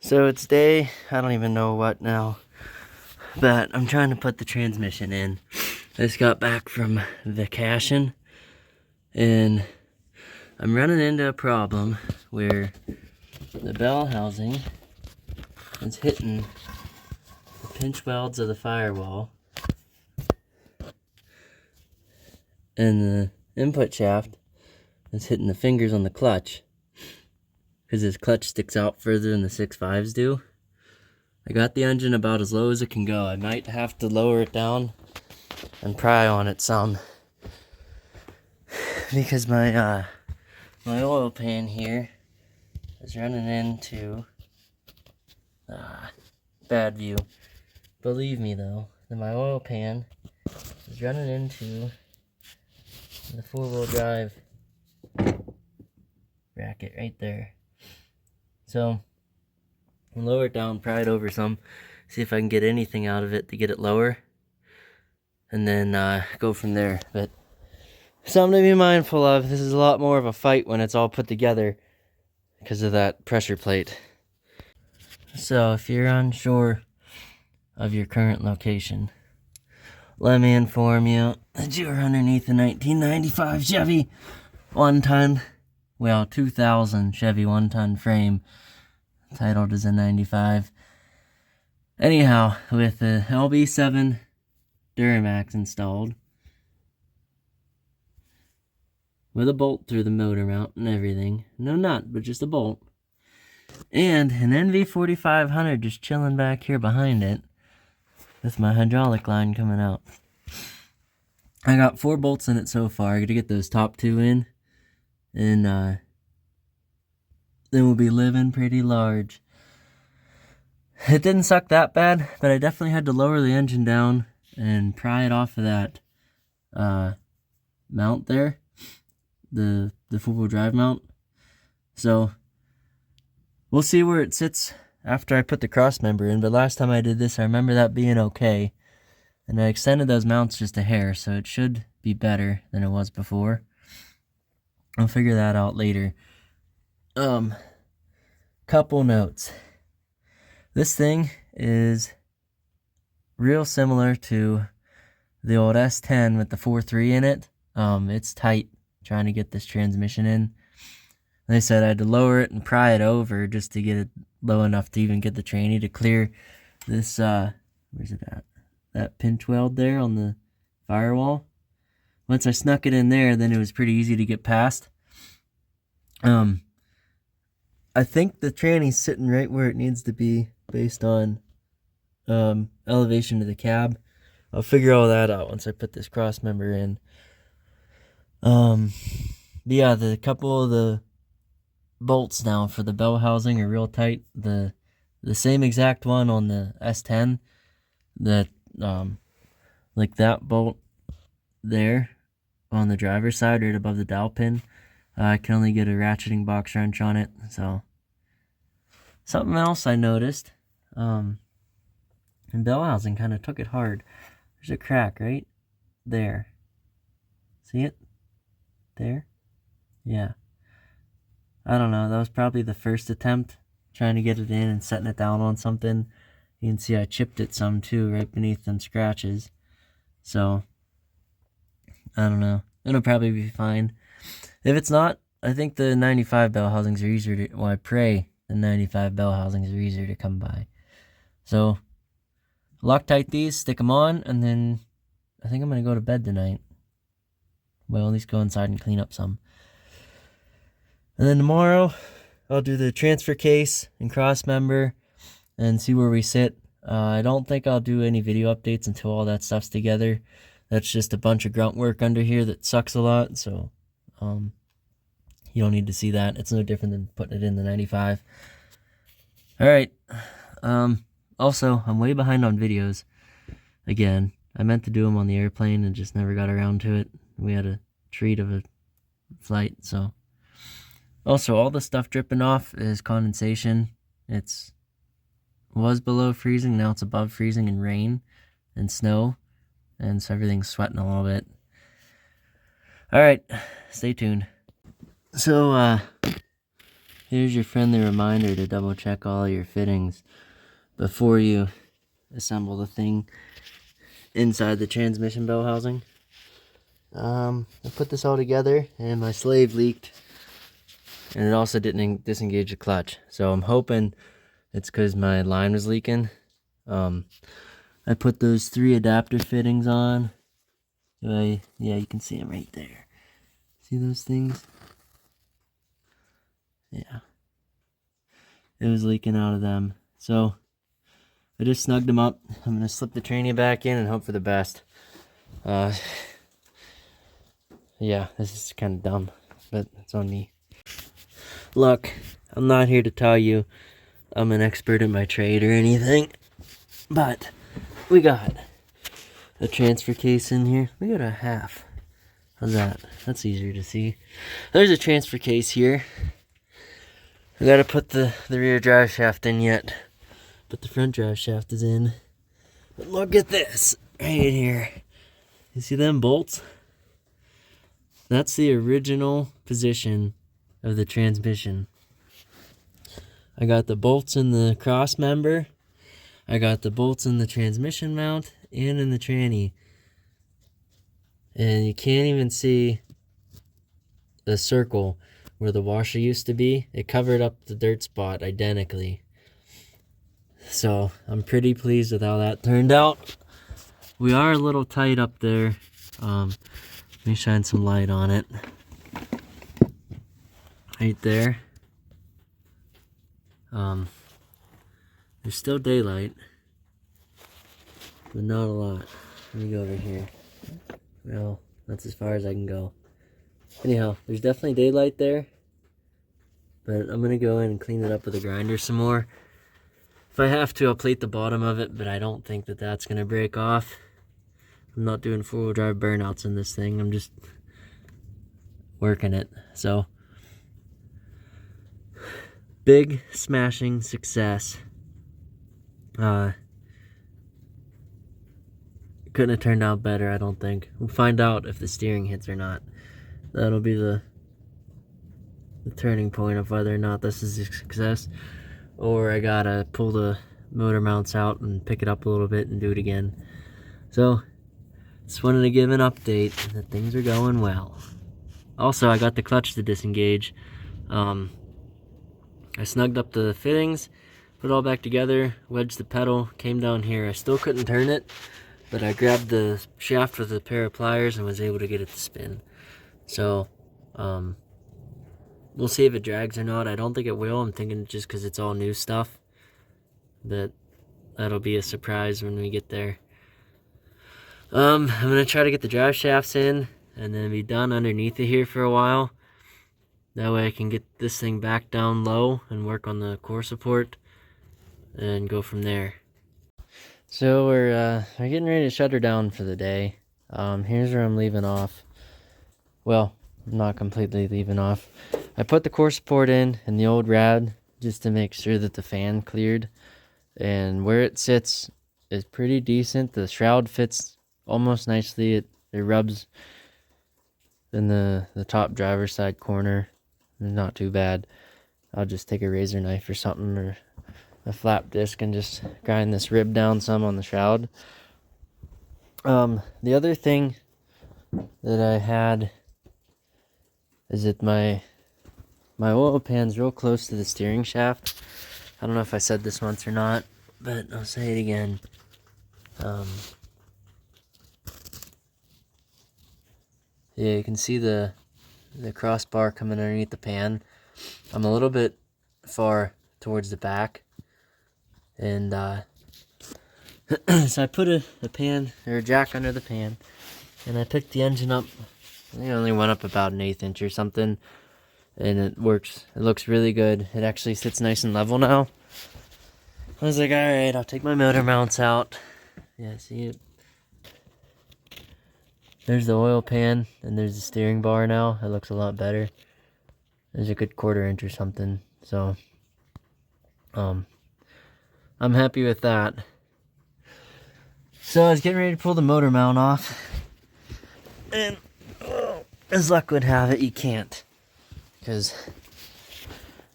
So it's day, I don't even know what now, but I'm trying to put the transmission in. I just got back from vacation, and I'm running into a problem where the bell housing is hitting the pinch welds of the firewall, and the input shaft is hitting the fingers on the clutch, because this clutch sticks out further than the 6.5s do. I got the engine about as low as it can go. I might have to lower it down and pry on it some, because my oil pan here is running into bad view. Believe me though, that my oil pan is running into the 4-wheel drive bracket right there. So I'll lower it down, pry it over some, see if I can get anything out of it to get it lower, and then go from there. But something to be mindful of. This is a lot more of a fight when it's all put together because of that pressure plate. So if you're unsure of your current location, let me inform you that you're underneath a 1995 Chevy 1-ton, well, 2000 Chevy 1-ton frame, titled as a 95. Anyhow, with the LB7 Duramax installed, with a bolt through the motor mount and everything. No nut, but just a bolt. And an NV4500 just chilling back here behind it, with my hydraulic line coming out. I got 4 bolts in it so far. I gotta get those top 2 in, and then we'll be living pretty large. It didn't suck that bad, but I definitely had to lower the engine down and pry it off of that mount there, the 4-wheel drive mount. So we'll see where it sits after I put the cross member in, but last time I did this, I remember that being okay, and I extended those mounts just a hair, so it should be better than it was before. I'll figure that out later. Couple notes. This thing is real similar to the old S10 with the 4.3 in it. It's tight trying to get this transmission in. They said I had to lower it and pry it over just to get it low enough to even get the tranny to clear this, where's it at? That pinch weld there on the firewall. Once I snuck it in there, then it was pretty easy to get past. I think the tranny's sitting right where it needs to be based on elevation of the cab. I'll figure all that out once I put this cross member in. Yeah, the couple of the bolts now for the bell housing are real tight. The same exact one on the S10, that like that bolt there on the driver's side right above the dowel pin, I can only get a ratcheting box wrench on it. So something else I noticed, and bell housing kind of took it hard. There's a crack right there. See it? There? Yeah. I don't know, that was probably the first attempt trying to get it in and setting it down on something. You can see I chipped it some too right beneath them scratches. So I don't know, it'll probably be fine. If it's not, I think the 95 bell housings are easier to, well, I pray the 95 bell housings are easier to come by. So Loctite these, stick them on, and then I think I'm going to go to bed tonight. Well, at least go inside and clean up some. And then tomorrow, I'll do the transfer case and cross member and see where we sit. I don't think I'll do any video updates until all that stuff's together. That's just a bunch of grunt work under here that sucks a lot, so you don't need to see that. It's no different than putting it in the 95. Alright, also, I'm way behind on videos. Again, I meant to do them on the airplane and just never got around to it. We had a treat of a flight, so. Also, all the stuff dripping off is condensation. Was below freezing, now it's above freezing in rain and snow, and so everything's sweating a little bit. Alright, stay tuned. So, Here's your friendly reminder to double check all your fittings before you assemble the thing inside the transmission bell housing. I put this all together and my slave leaked, and it also didn't disengage the clutch, so I'm hoping it's because my line was leaking. I put those 3 adapter fittings on. Yeah, you can see them right there. See those things? Yeah. It was leaking out of them. So I just snugged them up. I'm going to slip the tranny back in and hope for the best. Yeah, this is kind of dumb, but it's on me. Look, I'm not here to tell you I'm an expert in my trade or anything, but we got a transfer case in here. We got a half. How's that? That's easier to see. There's a transfer case here. I gotta put the rear drive shaft in yet, but the front drive shaft is in. But look at this right here. You see them bolts? That's the original position of the transmission. I got the bolts in the cross member. I got the bolts in the transmission mount and in the tranny. And you can't even see the circle where the washer used to be. It covered up the dirt spot identically. So I'm pretty pleased with how that turned out. We are a little tight up there. Let me shine some light on it. Right there. There's still daylight, but not a lot. Let me go over here. Well, that's as far as I can go. Anyhow, there's definitely daylight there, but I'm gonna go in and clean it up with a grinder some more. If I have to, I'll plate the bottom of it, but I don't think that that's gonna break off. I'm not doing 4-wheel drive burnouts in this thing. I'm just working it. So, big smashing success. Couldn't have turned out better, I don't think. We'll find out if the steering hits or not. That'll be the turning point of whether or not this is a success, or I gotta pull the motor mounts out and pick it up a little bit and do it again. So, just wanted to give an update that things are going well. Also, I got the clutch to disengage. I snugged up the fittings, put it all back together, wedged the pedal, came down here. I still couldn't turn it, but I grabbed the shaft with a pair of pliers and was able to get it to spin. So, we'll see if it drags or not. I don't think it will. I'm thinking just because it's all new stuff, that'll be a surprise when we get there. I'm going to try to get the drive shafts in and then be done underneath it here for a while. That way I can get this thing back down low and work on the core support and go from there. So we're getting ready to shut her down for the day. Here's where I'm leaving off. Well, not completely leaving off. I put the core support in the old rad just to make sure that the fan cleared. And where it sits is pretty decent. The shroud fits almost nicely. It rubs in the top driver's side corner. Not too bad. I'll just take a razor knife or something, or a flap disc, and just grind this rib down some on the shroud. The other thing that I had is that my oil pan's real close to the steering shaft. I don't know if I said this once or not, but I'll say it again. Yeah, you can see the crossbar coming underneath the pan. I'm a little bit far towards the back, and so I put a pan or a jack under the pan, and I picked the engine up. I think I only went up about 1/8 inch or something, and it works. It looks really good. It actually sits nice and level now. I was like, all right, I'll take my motor mounts out. Yeah, see it? There's the oil pan, and there's the steering bar now. It looks a lot better. There's a good 1/4 inch or something. So, I'm happy with that. So I was getting ready to pull the motor mount off, and as luck would have it, you can't, because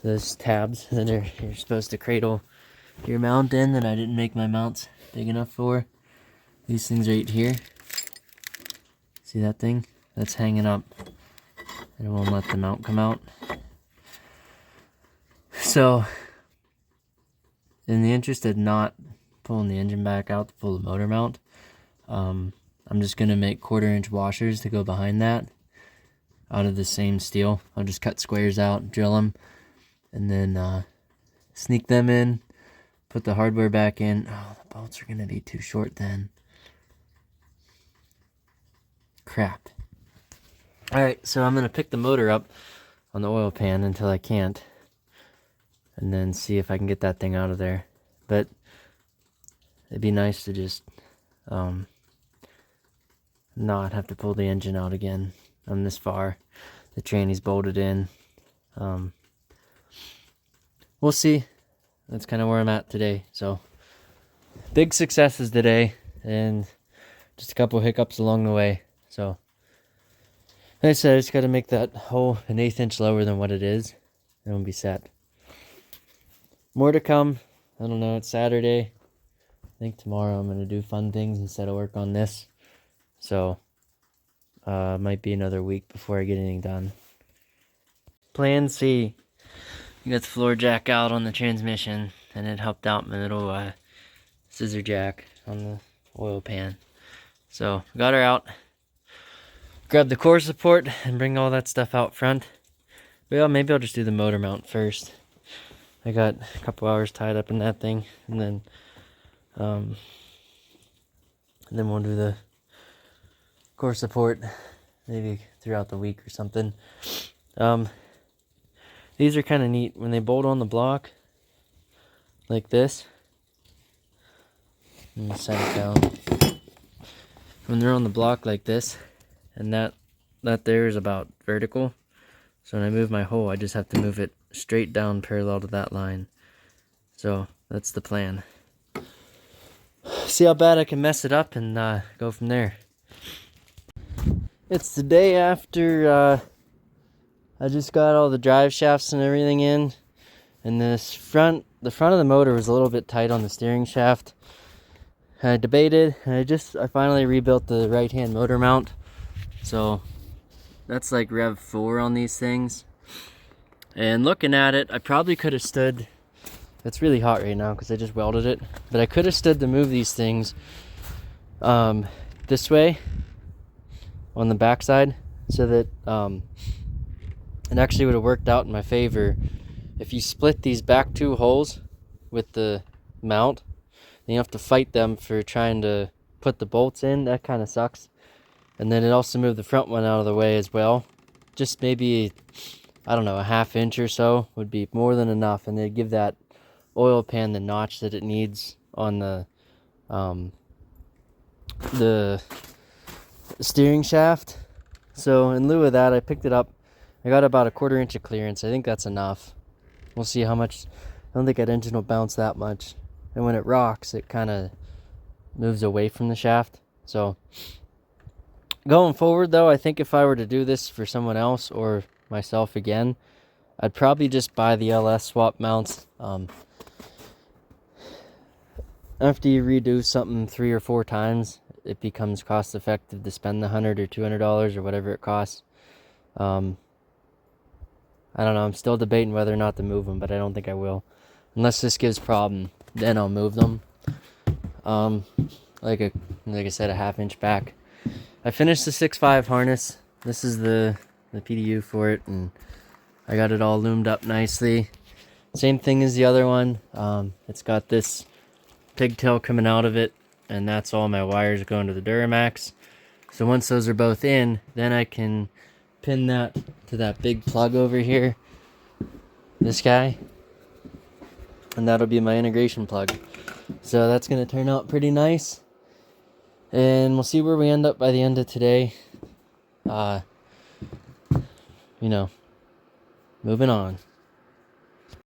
those tabs that you're supposed to cradle your mount in that I didn't make my mounts big enough for. These things right here. See that thing? That's hanging up and it won't let the mount come out. So, in the interest of not pulling the engine back out to pull the motor mount, I'm just going to make 1/4 inch washers to go behind that out of the same steel. I'll just cut squares out, drill them, and then sneak them in, put the hardware back in. Oh, the bolts are going to be too short then. Crap. Alright, so I'm going to pick the motor up on the oil pan until I can't, and then see if I can get that thing out of there. But it'd be nice to just not have to pull the engine out again. I'm this far. The tranny's bolted in. We'll see. That's kind of where I'm at today. So, big successes today, and just a couple hiccups along the way. So, like I said, I just got to make that hole 1/8 inch lower than what it is, and we'll be set. More to come. I don't know. It's Saturday. I think tomorrow I'm going to do fun things instead of work on this. So, might be another week before I get anything done. Plan C. You got the floor jack out on the transmission, and it helped out my little scissor jack on the oil pan. So, got her out. Grab the core support and bring all that stuff out front. Well, maybe I'll just do the motor mount first. I got a couple hours tied up in that thing, and then we'll do the core support maybe throughout the week or something. These are kind of neat when they bolt on the block like this. Let me set it down. When they're on the block like this, and that there is about vertical, so when I move my hole, I just have to move it straight down parallel to that line. So that's the plan. See how bad I can mess it up and go from there. It's the day after I just got all the drive shafts and everything in, and the front of the motor was a little bit tight on the steering shaft. I debated, and I finally rebuilt the right hand motor mount. So that's like Rev 4 on these things. And looking at it, I probably could have stood. It's really hot right now because I just welded it, but I could have stood to move these things this way on the backside, so that it actually would have worked out in my favor. If you split these back 2 holes with the mount, then you have to fight them for trying to put the bolts in. That kind of sucks. And then it also moved the front one out of the way as well. Just maybe, I don't know, a 1/2 inch or so would be more than enough, and it'd give that oil pan the notch that it needs on the steering shaft. So in lieu of that, I picked it up. I got about a 1/4 inch of clearance. I think that's enough. We'll see how much. I don't think that engine will bounce that much. And when it rocks, it kind of moves away from the shaft. So going forward, though, I think if I were to do this for someone else or myself again, I'd probably just buy the LS swap mounts. After you redo something 3 or 4 times, it becomes cost effective to spend the $100 or $200 or whatever it costs. I don't know. I'm still debating whether or not to move them, but I don't think I will. Unless this gives problem, then I'll move them. Like I said, a 1/2 inch back. I finished the 6.5 harness. This is the PDU for it, and I got it all loomed up nicely. Same thing as the other one. It's got this pigtail coming out of it, and that's all my wires going to the Duramax. So once those are both in, then I can pin that to that big plug over here, this guy, and that'll be my integration plug. So that's going to turn out pretty nice, and we'll see where we end up by the end of today. Moving on.